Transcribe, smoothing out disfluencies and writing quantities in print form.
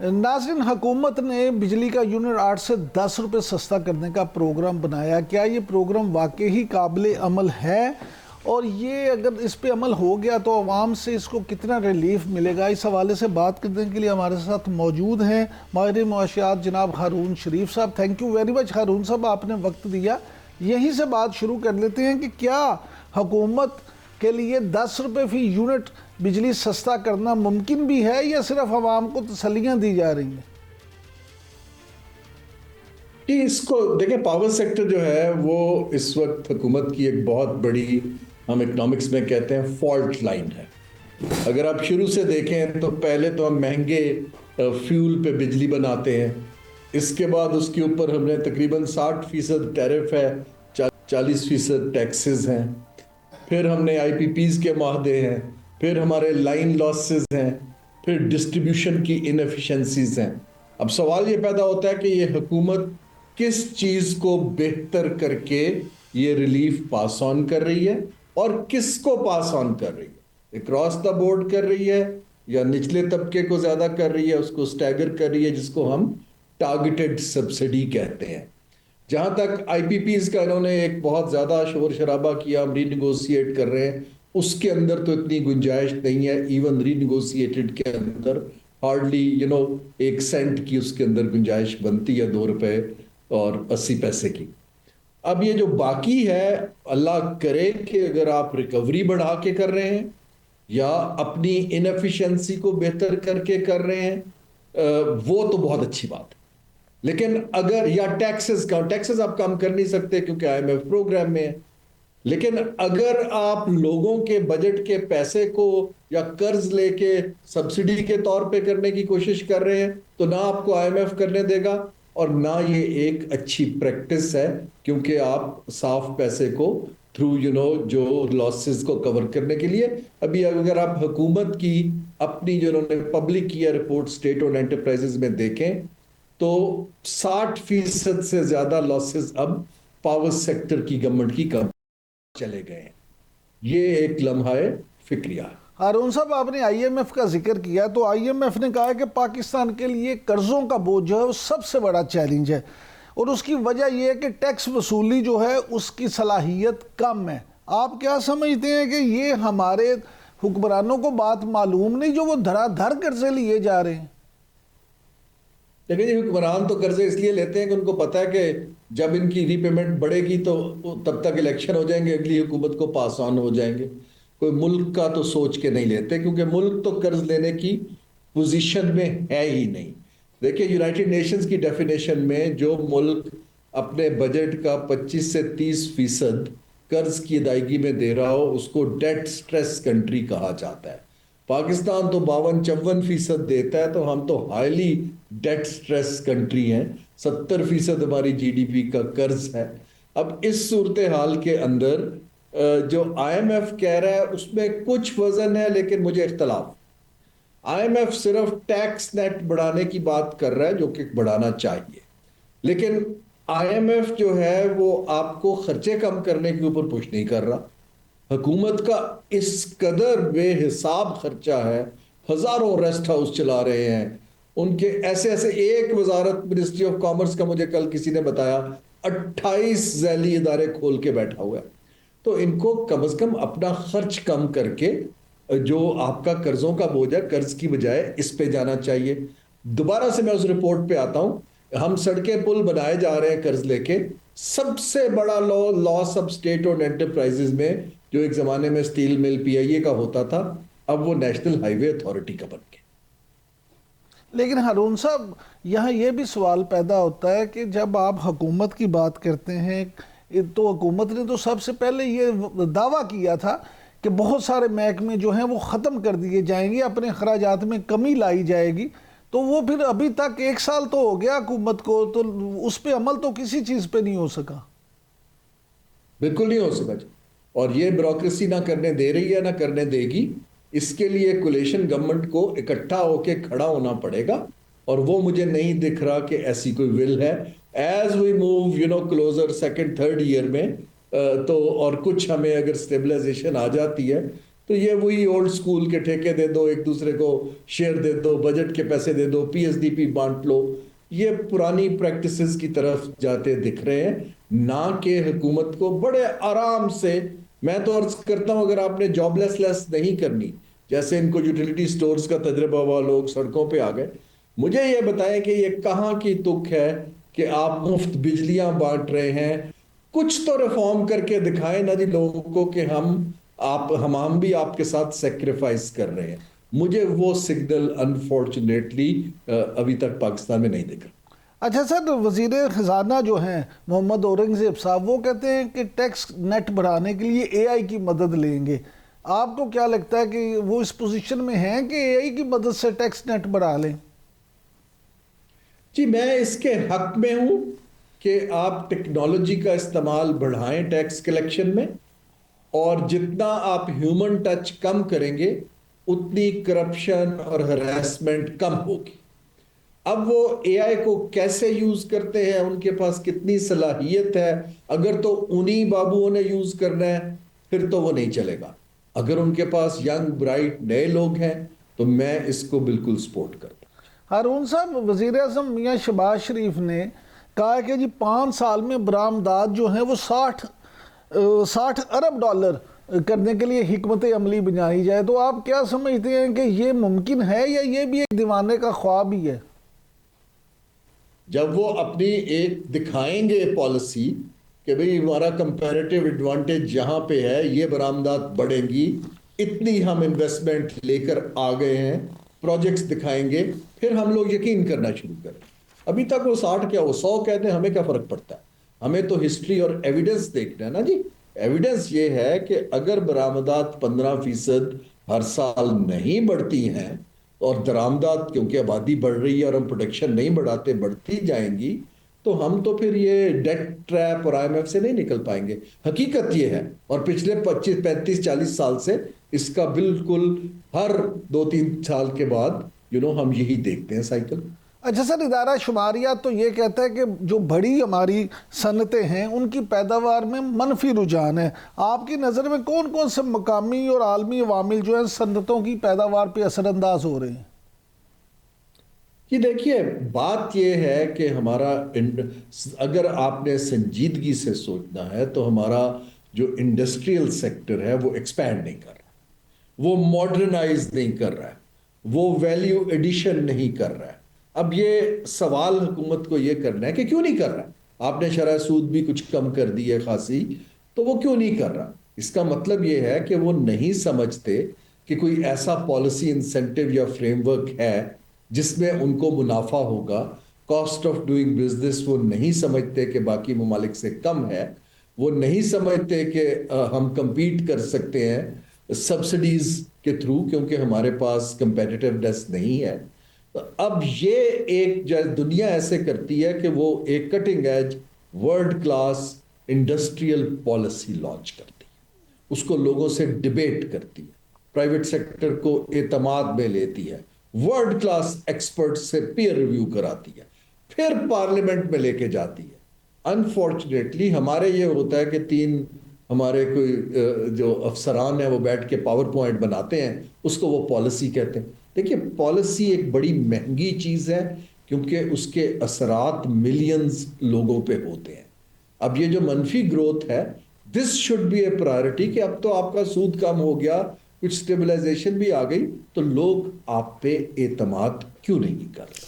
नाज़रीन, हुकूमत ने बिजली का यूनिट 8 से 10 रुपये सस्ता करने का प्रोग्राम बनाया। क्या ये प्रोग्राम वाकई ही काबिल अमल है? और ये अगर इस पे अमल हो गया तो आवाम से इसको कितना रिलीफ मिलेगा? इस हवाले से बात करने के लिए हमारे साथ मौजूद हैं माहिर मुआशियात जनाब हारून शरीफ साहब। थैंक यू वेरी मच हारून साहब, आपने वक्त दिया। यहीं से बात शुरू कर लेते हैं कि क्या हुकूमत के लिए 10 रुपये फी यूनिट बिजली सस्ता करना मुमकिन भी है या सिर्फ आवाम को तसल्लियाँ दी जा रही हैं? कि इसको देखें, पावर सेक्टर जो है वो इस वक्त हुकूमत की एक बहुत बड़ी, हम इकोनॉमिक्स में कहते हैं, फॉल्ट लाइन है। अगर आप शुरू से देखें तो पहले तो हम महंगे फ्यूल पे बिजली बनाते हैं, इसके बाद उसके ऊपर हमने तकरीबन 60% टैरिफ है, 40% टैक्सेस हैं, फिर हमने आईपीपीज के माहदे हैं, फिर हमारे लाइन लॉसेस हैं, फिर डिस्ट्रीब्यूशन की इनएफिशिएंसीज हैं। अब सवाल ये पैदा होता है कि ये हुकूमत किस चीज़ को बेहतर करके ये रिलीफ पास ऑन कर रही है और किसको पास ऑन कर रही है। अक्रॉस द बोर्ड कर रही है या निचले तबके को ज़्यादा कर रही है, उसको स्टैगर कर रही है, जिसको हम टारगेटेड सब्सिडी कहते हैं। जहाँ तक आईपीपीज का इन्होंने एक बहुत ज़्यादा शोर शराबा किया, हम रीनिगोशिएट कर रहे हैं, उसके अंदर तो इतनी गुंजाइश नहीं है। इवन रीनिगोशिएटेड के अंदर हार्डली 1 सेंट की उसके अंदर गुंजाइश बनती है, 2 रुपए और 80 पैसे की। अब ये जो बाकी है, अल्लाह करे कि अगर आप रिकवरी बढ़ा के कर रहे हैं या अपनी इनएफिशिएंसी को बेहतर करके कर रहे हैं, वो तो बहुत अच्छी बात है। लेकिन अगर या टैक्सेस आप कम कर नहीं सकते क्योंकि आईएमएफ प्रोग्राम में है, लेकिन अगर आप लोगों के बजट के पैसे को या कर्ज लेके सब्सिडी के तौर पे करने की कोशिश कर रहे हैं तो ना आपको आईएमएफ करने देगा और ना ये एक अच्छी प्रैक्टिस है, क्योंकि आप साफ पैसे को थ्रू जो लॉसेस को कवर करने के लिए, अभी अगर आप हुकूमत की अपनी जो उन्होंने पब्लिक किया रिपोर्ट स्टेट ओन्ड एंटरप्राइजेज में देखें तो 60% से ज्यादा लॉसेस अब पावर सेक्टर की गवर्नमेंट की कम चले गए हैं। ये एक लम्हा फिक्रिया है। हारून साहब, आपने आईएमएफ का जिक्र किया तो आईएमएफ ने कहा है कि पाकिस्तान के लिए कर्जों का बोझ जो है वो सबसे बड़ा चैलेंज है और उसकी वजह यह है कि टैक्स वसूली जो है उसकी सलाहियत कम है। आप क्या समझते हैं कि ये हमारे हुक्मरानों को बात मालूम नहीं जो वो धड़ाधड़ कर्जे लिए जा रहे हैं? देखिए जी, हुक्मरान तो कर्जे इसलिए लेते हैं कि उनको पता है कि जब इनकी रीपेमेंट बढ़ेगी तो तब तक इलेक्शन हो जाएंगे, अगली हुकूमत को पास ऑन हो जाएंगे। कोई मुल्क का तो सोच के नहीं लेते, क्योंकि मुल्क तो कर्ज लेने की पोजीशन में है ही नहीं। देखिए, यूनाइटेड नेशंस की डेफिनेशन में जो मुल्क अपने बजट का 25 से 30% कर्ज की अदायगी में दे रहा हो उसको डेट स्ट्रेस कंट्री कहा जाता है। पाकिस्तान तो 52-54% देता है, तो हम तो हाईली डेट स्ट्रेस कंट्री हैं। 70% हमारी जीडीपी का कर्ज है। अब इस सूरत हाल के अंदर जो आईएमएफ कह रहा है उसमें कुछ वजन है, लेकिन मुझे इख्तलाफ। आईएमएफ सिर्फ टैक्स नेट बढ़ाने की बात कर रहा है, जो कि बढ़ाना चाहिए, लेकिन आईएमएफ जो है वो आपको खर्चे कम करने के ऊपर पुश नहीं कर रहा। हुकूमत का इस कदर बेहिसाब खर्चा है, हजारों रेस्ट हाउस चला रहे हैं उनके, ऐसे ऐसे एक वजारत मिनिस्ट्री ऑफ कॉमर्स का मुझे कल किसी ने बताया 28 झैली इदारे खोल के बैठा हुआ है। तो इनको कम से कम अपना खर्च कम करके जो आपका कर्जों का बोझ है, कर्ज की बजाय इस पे जाना चाहिए। दोबारा से मैं उस रिपोर्ट पे आता हूं। हम सड़कें पुल बनाए जा रहे हैं कर्ज लेके। सबसे बड़ा लॉस अब स्टेट ओन्ड एंटरप्राइजेज में, जो एक जमाने में स्टील मिल पीआईए का होता था, अब वो नेशनल हाईवे अथॉरिटी का बन गया। लेकिन हारून साहब, यहाँ ये भी सवाल पैदा होता है कि जब आप हुकूमत की बात करते हैं तो हुकूमत ने तो सबसे पहले ये दावा किया था कि बहुत सारे महकमे जो हैं वो ख़त्म कर दिए जाएंगे, अपने खराजात में कमी लाई जाएगी। तो वो फिर अभी तक 1 साल तो हो गया हुकूमत को, तो उस पर अमल तो किसी चीज़ पे नहीं हो सका। बिल्कुल नहीं हो सका जी। और ये ब्यूरोक्रेसी ना करने दे रही है ना करने देगी। इसके लिए कोलिशन गवर्नमेंट को इकट्ठा होके खड़ा होना पड़ेगा, और वो मुझे नहीं दिख रहा कि ऐसी कोई विल है। As we move closer second third year में तो और कुछ हमें अगर स्टेबलाइजेशन आ जाती है تو یہ وہی اولڈ سکول کے ٹھیکے دے دو، ایک دوسرے کو شیئر دے دو، بجٹ کے پیسے دے دو، پی ایس ڈی پی بانٹ لو، یہ پرانی پریکٹسز کی طرف جاتے دکھ رہے ہیں، نہ کہ حکومت کو بڑے آرام سے. میں تو عرض کرتا ہوں اگر آپ نے جاب لیس نہیں کرنی، جیسے ان کو یوٹیلیٹی سٹورز کا تجربہ ہوا، لوگ سڑکوں پہ آ گئے، مجھے یہ بتائیں کہ یہ کہاں کی تک ہے کہ آپ مفت بجلیاں بانٹ رہے ہیں؟ کچھ تو ریفارم کر کے دکھائیں نا جی لوگوں کو کہ ہم بھی آپ کے ساتھ سیکریفائس کر رہے ہیں. مجھے وہ سگنل انفارچونیٹلی ابھی تک پاکستان میں نہیں دکھ رہا. اچھا سر، وزیر خزانہ جو ہیں محمد اورنگزیب صاحب، وہ کہتے ہیں کہ ٹیکس نیٹ بڑھانے کے لیے اے آئی کی مدد لیں گے. آپ کو کیا لگتا ہے کہ وہ اس پوزیشن میں ہیں کہ اے آئی کی مدد سے ٹیکس نیٹ بڑھا لیں؟ جی میں اس کے حق میں ہوں کہ آپ ٹیکنالوجی کا استعمال بڑھائیں ٹیکس کلیکشن میں، اور جتنا آپ ہیومن ٹچ کم کریں گے اتنی کرپشن اور ہراسمنٹ کم ہوگی. اب وہ اے آئی کو کیسے یوز کرتے ہیں، ان کے پاس کتنی صلاحیت ہے، اگر تو انہی بابوؤں نے یوز کرنا ہے پھر تو وہ نہیں چلے گا. اگر ان کے پاس ینگ برائٹ نئے لوگ ہیں تو میں اس کو بالکل سپورٹ کرتا ہوں. ہارون صاحب، وزیر اعظم میاں شہباز شریف نے کہا کہ جی 5 سال میں برآمدات جو ہیں وہ 60 ارب ڈالر کرنے کے لیے حکمت عملی بنائی جائے. تو آپ کیا سمجھتے ہیں کہ یہ ممکن ہے یا یہ بھی ایک دیوانے کا خواب ہی ہے؟ جب وہ اپنی ایک دکھائیں گے پالیسی کہ بھئی ہمارا کمپیریٹیو ایڈوانٹیج یہاں پہ ہے، یہ برآمدات بڑھیں گی، اتنی ہم انویسٹمنٹ لے کر آ گئے ہیں، پروجیکٹس دکھائیں گے، پھر ہم لوگ یقین کرنا شروع کریں. ابھی تک وہ 60 کیا وہ 100 کہتے ہیں، ہمیں کیا فرق پڑتا ہے؟ ہمیں تو ہسٹری اور ایویڈنس دیکھنا ہے نا جی. ایویڈنس یہ ہے کہ اگر برآمدات 15% ہر سال نہیں بڑھتی ہیں اور درآمدات کیونکہ آبادی بڑھ رہی ہے اور ہم پروڈکشن نہیں بڑھاتے بڑھتی جائیں گی تو ہم تو پھر یہ ڈیٹ ٹریپ اور آئی ایم ایف سے نہیں نکل پائیں گے. حقیقت یہ ہے، اور پچھلے 25 35 40 سال سے اس کا بالکل ہر 2-3 سال کے بعد ہم یہی دیکھتے ہیں سائیکل. اچھا سر، ادارہ شماریات تو یہ کہتا ہے کہ جو بڑی ہماری صنعتیں ہیں ان کی پیداوار میں منفی رجحان ہے. آپ کی نظر میں کون کون سے مقامی اور عالمی عوامل جو ہیں صنعتوں کی پیداوار پہ اثر انداز ہو رہے ہیں؟ یہ دیکھیے بات یہ ہے کہ ہمارا اگر آپ نے سنجیدگی سے سوچنا ہے تو ہمارا جو انڈسٹریل سیکٹر ہے وہ ایکسپینڈ نہیں کر رہا، وہ ماڈرنائز نہیں کر رہا ہے، وہ ویلیو ایڈیشن نہیں کر رہا ہے. اب یہ سوال حکومت کو یہ کرنا ہے کہ کیوں نہیں کر رہا؟ آپ نے شرح سود بھی کچھ کم کر دی ہے خاصی، تو وہ کیوں نہیں کر رہا؟ اس کا مطلب یہ ہے کہ وہ نہیں سمجھتے کہ کوئی ایسا پالیسی انسینٹیو یا فریم ورک ہے جس میں ان کو منافع ہوگا. کاسٹ آف ڈوئنگ بزنس وہ نہیں سمجھتے کہ باقی ممالک سے کم ہے، وہ نہیں سمجھتے کہ ہم کمپیٹ کر سکتے ہیں سبسڈیز کے تھرو کیونکہ ہمارے پاس کمپیٹیٹیونیس نہیں ہے. اب یہ ایک دنیا ایسے کرتی ہے کہ وہ ایک cutting edge world class industrial policy launch کرتی ہے، اس کو لوگوں سے ڈیبیٹ کرتی ہے، پرائیویٹ سیکٹر کو اعتماد میں لیتی ہے، ورلڈ کلاس ایکسپرٹ سے پیئر ریویو کراتی ہے، پھر پارلیمنٹ میں لے کے جاتی ہے. انفارچونیٹلی ہمارے یہ ہوتا ہے کہ 3 ہمارے کوئی جو افسران ہیں وہ بیٹھ کے پاور پوائنٹ بناتے ہیں، اس کو وہ پالیسی کہتے ہیں. دیکھیے پالیسی ایک بڑی مہنگی چیز ہے کیونکہ اس کے اثرات ملینز لوگوں پہ ہوتے ہیں. اب یہ جو منفی گروتھ ہے، this should be a priority کہ اب تو آپ کا سود کم ہو گیا، کچھ سٹیبلائزیشن بھی آ گئی، تو لوگ آپ پہ اعتماد کیوں نہیں کر رہے؟